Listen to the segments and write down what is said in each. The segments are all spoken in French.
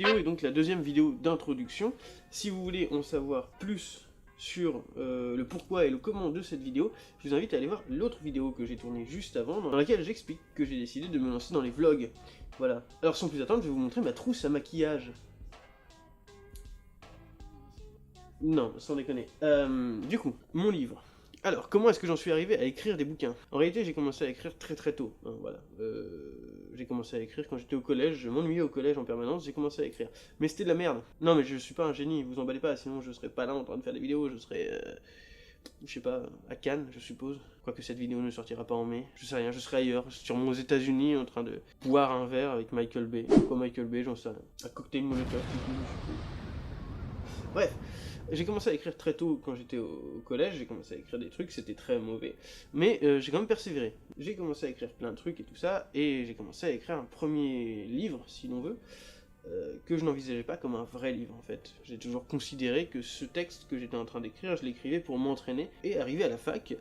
vidéo est donc la deuxième vidéo d'introduction. Si vous voulez en savoir plus sur le pourquoi et le comment de cette vidéo, je vous invite à aller voir l'autre vidéo que j'ai tournée juste avant, dans laquelle j'explique que j'ai décidé de me lancer dans les vlogs. Voilà. Alors sans plus attendre, je vais vous montrer ma trousse à maquillage. Non, sans déconner. Du coup, mon livre. Alors, comment est-ce que j'en suis arrivé à écrire des bouquins? En réalité, j'ai commencé à écrire très tôt, hein, voilà. J'ai commencé à écrire quand j'étais au collège, je m'ennuyais au collège en permanence, j'ai commencé à écrire. Mais c'était de la merde. Non mais je suis pas un génie, vous emballez pas, sinon je serais pas là en train de faire des vidéos, je serais... je sais pas, à Cannes, je suppose. Quoique cette vidéo ne sortira pas en mai. Je sais rien, je serai ailleurs, sûrement aux États-Unis en train de boire un verre avec Michael Bay. Pourquoi Michael Bay, j'en sais rien. Un cocktail Molotov, du coup, je suppose. Bref. J'ai commencé à écrire très tôt quand j'étais au collège, j'ai commencé à écrire des trucs, c'était très mauvais, mais j'ai quand même persévéré. J'ai commencé à écrire plein de trucs et tout ça, et j'ai commencé à écrire un premier livre, si l'on veut, que je n'envisageais pas comme un vrai livre en fait. J'ai toujours considéré que ce texte que j'étais en train d'écrire, je l'écrivais pour m'entraîner, et arrivé à la fac,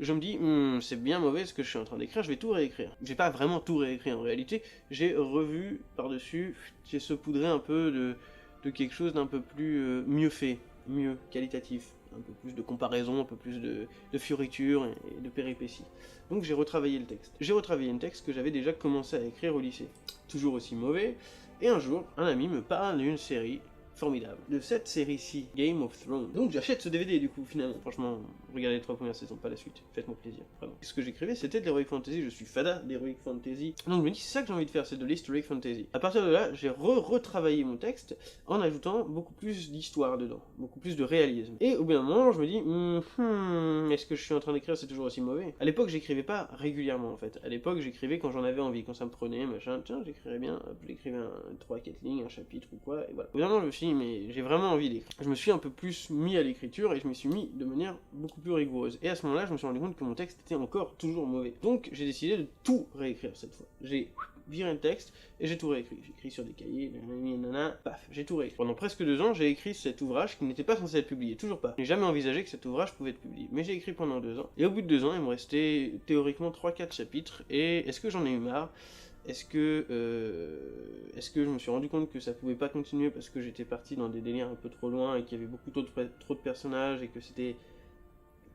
je me dis, c'est bien mauvais ce que je suis en train d'écrire, je vais tout réécrire. J'ai pas vraiment tout réécrit en réalité, j'ai revu par-dessus, j'ai saupoudré un peu de quelque chose d'un peu plus mieux fait. Mieux, qualitatif, un peu plus de comparaison, un peu plus de fioritures et de péripéties. Donc j'ai retravaillé le texte. J'ai retravaillé un texte que j'avais déjà commencé à écrire au lycée. Toujours aussi mauvais, et un jour, un ami me parle d'une série formidable. De cette série-ci, Game of Thrones. Donc j'achète ce DVD du coup, finalement. Franchement, regardez les 3 premières saisons, pas la suite. Faites-moi plaisir, vraiment. Ce que j'écrivais, c'était de l'Heroic Fantasy, je suis fada d'Heroic Fantasy. Donc je me dis, c'est ça que j'ai envie de faire, c'est de l'Historic Fantasy. À partir de là, j'ai retravaillé mon texte en ajoutant beaucoup plus d'histoire dedans, beaucoup plus de réalisme. Et au bout d'un moment, je me dis, est-ce que je suis en train d'écrire, c'est toujours aussi mauvais? À l'époque, j'écrivais pas régulièrement en fait. À l'époque, j'écrivais quand j'en avais envie, quand ça me prenait, machin, tiens, j'écrirais bien, hop, j'écrivais 3-4 lignes, un chapitre ou quoi, et voilà. Au bout d'un moment, je me suis dit, mais j'ai vraiment envie d'écrire. Je me suis un peu plus mis à l'écriture et je me suis mis de manière beaucoup plus rigoureuse. Et à ce moment-là, je me suis rendu compte que mon texte était encore toujours mauvais. Donc, j'ai décidé de tout réécrire cette fois. J'ai viré le texte et j'ai tout réécrit. J'ai écrit sur des cahiers, nanana, paf, j'ai tout réécrit. Pendant presque 2 ans, j'ai écrit cet ouvrage qui n'était pas censé être publié, toujours pas. Je n'ai jamais envisagé que cet ouvrage pouvait être publié, mais j'ai écrit pendant 2 ans. Et au bout de 2 ans, il me restait théoriquement 3-4 chapitres, et est-ce que j'en ai eu marre? Est-ce que je me suis rendu compte que ça pouvait pas continuer parce que j'étais parti dans des délires un peu trop loin et qu'il y avait beaucoup trop de personnages et que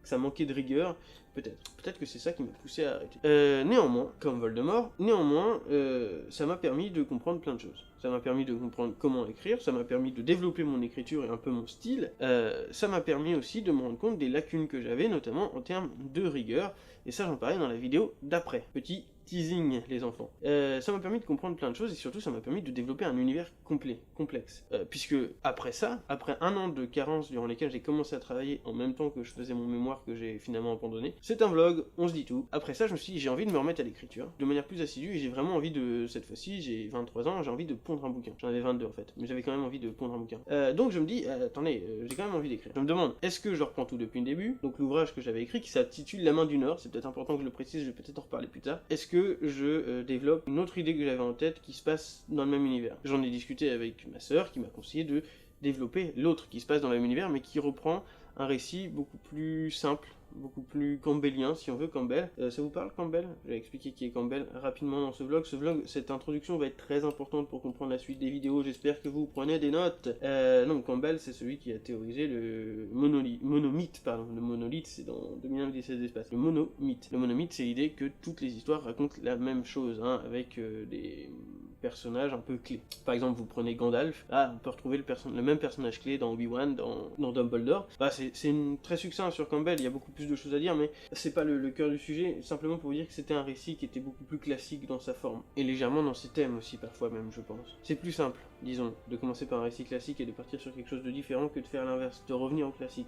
ça manquait de rigueur? Peut-être que c'est ça qui m'a poussé à arrêter. Néanmoins, comme Voldemort, ça m'a permis de comprendre plein de choses. Ça m'a permis de comprendre comment écrire, ça m'a permis de développer mon écriture et un peu mon style, ça m'a permis aussi de me rendre compte des lacunes que j'avais, notamment en termes de rigueur, et ça j'en parlais dans la vidéo d'après. Petit teasing, les enfants. Ça m'a permis de comprendre plein de choses, et surtout ça m'a permis de développer un univers complexe. Puisque après ça, après 1 an de carence durant lesquels j'ai commencé à travailler en même temps que je faisais mon mémoire que j'ai finalement abandonné, c'est un vlog, on se dit tout. Après ça, je me suis dit, j'ai envie de me remettre à l'écriture, de manière plus assidue, et j'ai vraiment envie de, cette fois-ci, j'ai 23 ans, j'ai envie de pondre un bouquin. J'en avais 22 en fait, mais j'avais quand même envie de pondre un bouquin. Donc je me dis, attendez, j'ai quand même envie d'écrire. Je me demande, est-ce que je reprends tout depuis le début? Donc l'ouvrage que j'avais écrit, qui s'intitule La main du Nord, c'est peut-être important que je le précise, je vais peut-être en reparler plus tard. Est-ce que je développe une autre idée que j'avais en tête qui se passe dans le même univers? J'en ai discuté avec ma sœur qui m'a conseillé de développer l'autre qui se passe dans le même univers mais qui reprend un récit beaucoup plus simple, beaucoup plus campbellien si on veut. Campbell, ça vous parle Campbell? Je vais expliquer qui est Campbell rapidement dans ce vlog. Cette introduction va être très importante pour comprendre la suite des vidéos, j'espère que vous prenez des notes. Non, Campbell c'est celui qui a théorisé le monomythe, pardon. Le monolithe c'est dans 2001 Odyssée de l'espace. Le monomythe. Le monomythe c'est l'idée que toutes les histoires racontent la même chose, hein, avec des personnages un peu clés. Par exemple, vous prenez Gandalf, on peut retrouver le même personnage clé dans Obi-Wan, dans Dumbledore. C'est très succinct sur Campbell, il y a beaucoup plus de choses à dire, mais c'est pas le cœur du sujet, simplement pour vous dire que c'était un récit qui était beaucoup plus classique dans sa forme, et légèrement dans ses thèmes aussi, parfois même, je pense. C'est plus simple, disons, de commencer par un récit classique et de partir sur quelque chose de différent que de faire l'inverse, de revenir au classique.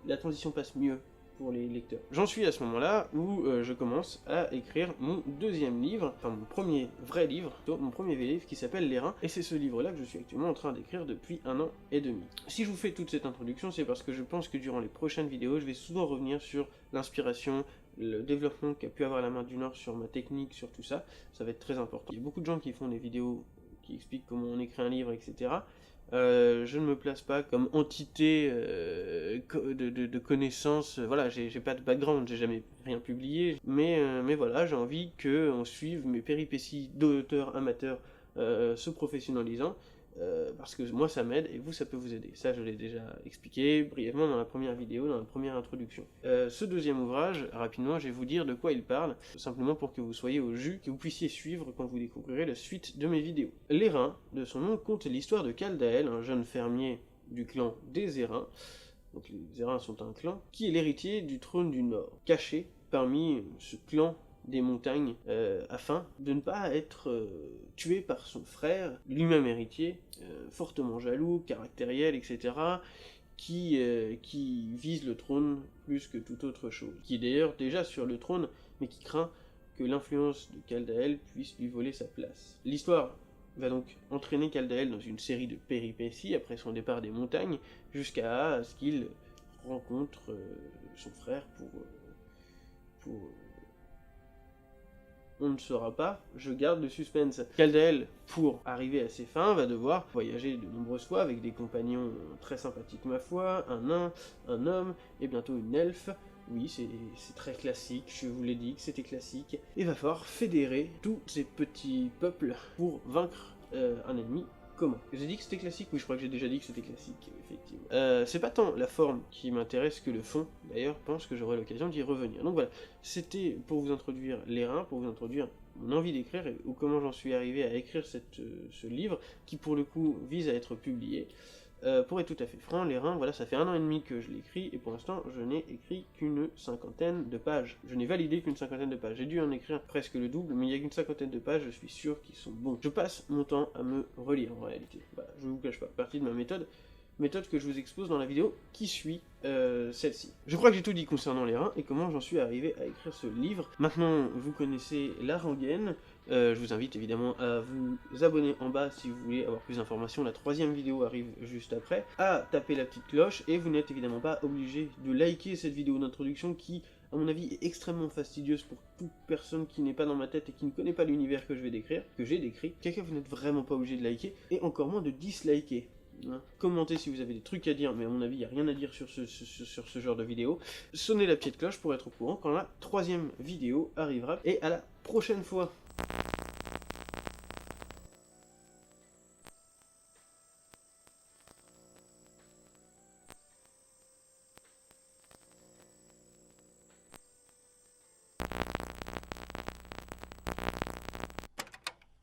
La transition passe mieux pour les lecteurs. J'en suis à ce moment-là où je commence à écrire mon deuxième livre, enfin mon premier vrai livre, plutôt, mon premier livre qui s'appelle Les Reins, et c'est ce livre-là que je suis actuellement en train d'écrire depuis 1 an et demi. Si je vous fais toute cette introduction, c'est parce que je pense que durant les prochaines vidéos, je vais souvent revenir sur l'inspiration, le développement qu'a pu avoir la main du Nord sur ma technique, sur tout ça, ça va être très important. Il y a beaucoup de gens qui font des vidéos qui expliquent comment on écrit un livre, etc. Je ne me place pas comme entité de connaissances, voilà, j'ai pas de background, j'ai jamais rien publié, mais voilà, j'ai envie qu'on suive mes péripéties d'auteur amateur se professionnalisant, parce que moi ça m'aide et vous ça peut vous aider. Ça je l'ai déjà expliqué brièvement dans la première vidéo, dans la première introduction. Ce deuxième ouvrage, rapidement je vais vous dire de quoi il parle, simplement pour que vous soyez au jus, que vous puissiez suivre quand vous découvrirez la suite de mes vidéos. L'Airain, de son nom, conte l'histoire de Caldael, un jeune fermier du clan des Airains, donc les Airains sont un clan, qui est l'héritier du trône du Nord, caché parmi ce clan des montagnes, afin de ne pas être tué par son frère, lui-même héritier, fortement jaloux, caractériel, etc., qui vise le trône plus que toute autre chose, qui est d'ailleurs déjà sur le trône, mais qui craint que l'influence de Caldael puisse lui voler sa place. L'histoire va donc entraîner Caldael dans une série de péripéties après son départ des montagnes, jusqu'à ce qu'il rencontre son frère pour on ne saura pas, je garde le suspense. Caldael, pour arriver à ses fins, va devoir voyager de nombreuses fois avec des compagnons très sympathiques ma foi, un nain, un homme, et bientôt une elfe. Oui, c'est très classique, je vous l'ai dit que c'était classique. Et va falloir fédérer tous ces petits peuples pour vaincre un ennemi commun. J'ai dit que c'était classique? Oui, je crois que j'ai déjà dit que c'était classique, effectivement. C'est pas tant la forme qui m'intéresse que le fond, d'ailleurs, je pense que j'aurai l'occasion d'y revenir. Donc voilà, c'était pour vous introduire l'Airain, pour vous introduire mon envie d'écrire, ou comment j'en suis arrivé à écrire ce livre, qui pour le coup vise à être publié. Pour être tout à fait franc, l'Airain, voilà, ça fait 1 an et demi que je l'écris, et pour l'instant, je n'ai écrit qu'une 50aine de pages. Je n'ai validé qu'une 50aine de pages. J'ai dû en écrire presque le double, mais il n'y a qu'une 50aine de pages, je suis sûr qu'ils sont bons. Je passe mon temps à me relire, en réalité. Voilà, je vous cache pas, partie de ma méthode que je vous expose dans la vidéo qui suit celle-ci. Je crois que j'ai tout dit concernant l'Airain, et comment j'en suis arrivé à écrire ce livre. Maintenant, vous connaissez la rengaine. Je vous invite évidemment à vous abonner en bas si vous voulez avoir plus d'informations. La 3e vidéo arrive juste après. À taper la petite cloche, et vous n'êtes évidemment pas obligé de liker cette vidéo d'introduction qui, à mon avis, est extrêmement fastidieuse pour toute personne qui n'est pas dans ma tête et qui ne connaît pas l'univers que je vais décrire, que j'ai décrit. Quelqu'un, vous n'êtes vraiment pas obligé de liker, et encore moins de disliker. Commentez si vous avez des trucs à dire, mais à mon avis il n'y a rien à dire sur ce genre de vidéo. Sonnez la petite cloche pour être au courant quand la 3e vidéo arrivera, et à la prochaine fois.